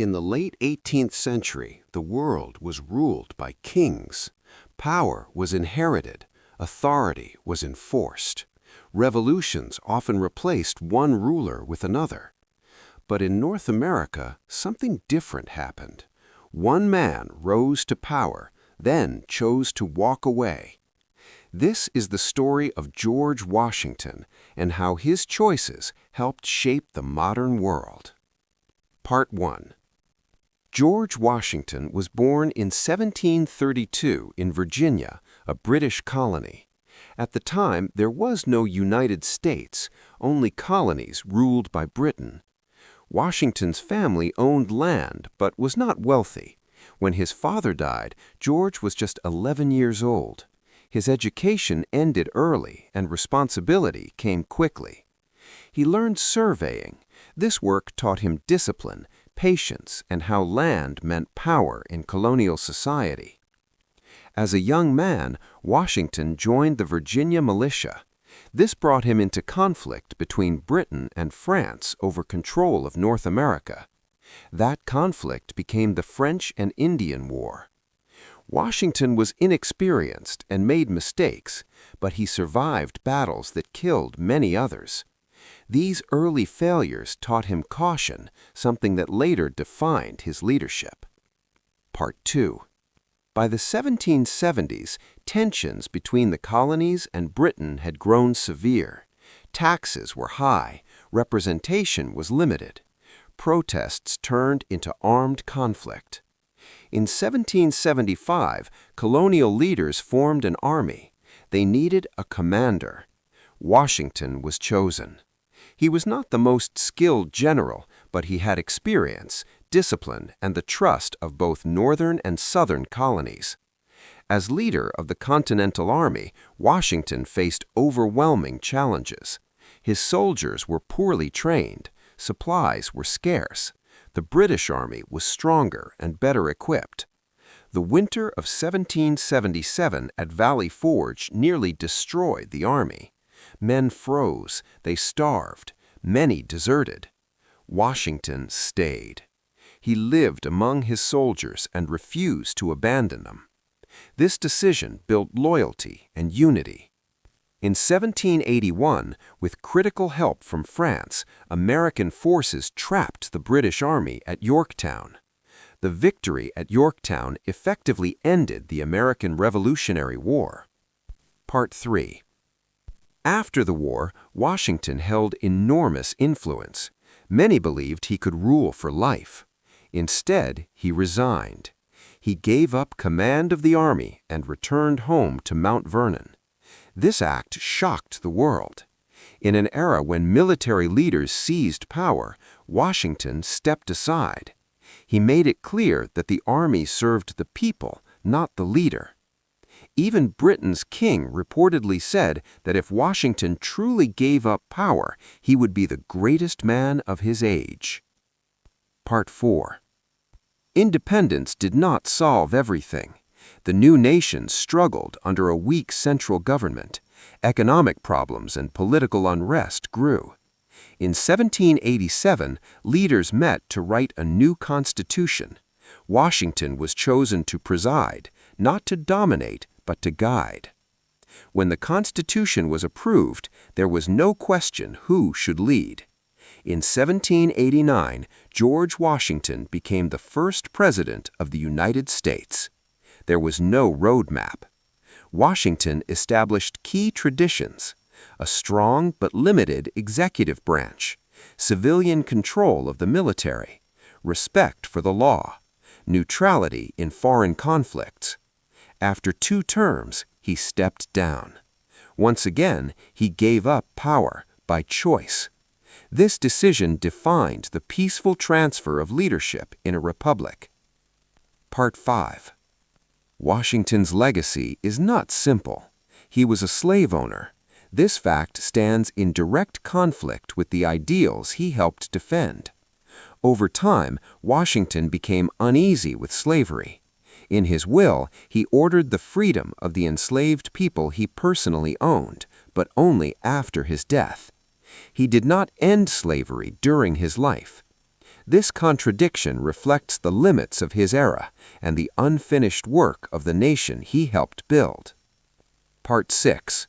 In the late 18th century, the world was ruled by kings. Power was inherited. Authority was enforced. Revolutions often replaced one ruler with another. But in North America, something different happened. One man rose to power, then chose to walk away. This is the story of George Washington and how his choices helped shape the modern world. Part 1. George Washington was born in 1732 in Virginia, a British colony. At the time, there was no United States, only colonies ruled by Britain. Washington's family owned land but was not wealthy. When his father died, George was just 11 years old. His education ended early and responsibility came quickly. He learned surveying. This work taught him discipline, patience, and how land meant power in colonial society. As a young man, Washington joined the Virginia militia. This brought him into conflict between Britain and France over control of North America. That conflict became the French and Indian War. Washington was inexperienced and made mistakes, but he survived battles that killed many others. These early failures taught him caution, something that later defined his leadership. Part 2. By the 1770s, tensions between the colonies and Britain had grown severe. Taxes were high, representation was limited. Protests turned into armed conflict. In 1775, colonial leaders formed an army. They needed a commander. Washington was chosen. He was not the most skilled general, but he had experience, discipline, and the trust of both northern and southern colonies. As leader of the Continental Army, Washington faced overwhelming challenges. His soldiers were poorly trained, supplies were scarce. The British Army was stronger and better equipped. The winter of 1777 at Valley Forge nearly destroyed the army. Men froze, they starved, many deserted. Washington stayed. He lived among his soldiers and refused to abandon them. This decision built loyalty and unity. In 1781, with critical help from France, American forces trapped the British Army at Yorktown. The victory at Yorktown effectively ended the American Revolutionary War. Part 3. After the war, Washington held enormous influence. Many believed he could rule for life. Instead, he resigned. He gave up command of the army and returned home to Mount Vernon. This act shocked the world. In an era when military leaders seized power, Washington stepped aside. He made it clear that the army served the people, not the leader. Even Britain's king reportedly said that if Washington truly gave up power, he would be the greatest man of his age. Part 4. Independence did not solve everything. The new nation struggled under a weak central government. Economic problems and political unrest grew. In 1787, leaders met to write a new constitution. Washington was chosen to preside, not to dominate, but to guide. When the Constitution was approved, there was no question who should lead. In 1789, George Washington became the first president of the United States. There was no roadmap. Washington established key traditions: a strong but limited executive branch, civilian control of the military, respect for the law, neutrality in foreign conflicts. After 2 terms, he stepped down. Once again, he gave up power by choice. This decision defined the peaceful transfer of leadership in a republic. Part 5. Washington's legacy is not simple. He was a slave owner. This fact stands in direct conflict with the ideals he helped defend. Over time, Washington became uneasy with slavery. In his will, he ordered the freedom of the enslaved people he personally owned, but only after his death. He did not end slavery during his life. This contradiction reflects the limits of his era and the unfinished work of the nation he helped build. Part 6.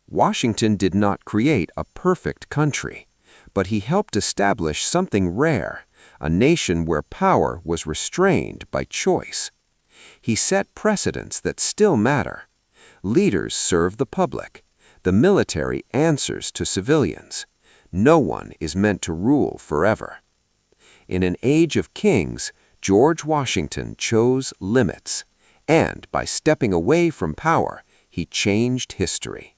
Washington did not create a perfect country, but he helped establish something rare, a nation where power was restrained by choice. He set precedents that still matter. Leaders serve the public. The military answers to civilians. No one is meant to rule forever. In an age of kings, George Washington chose limits, and by stepping away from power, he changed history.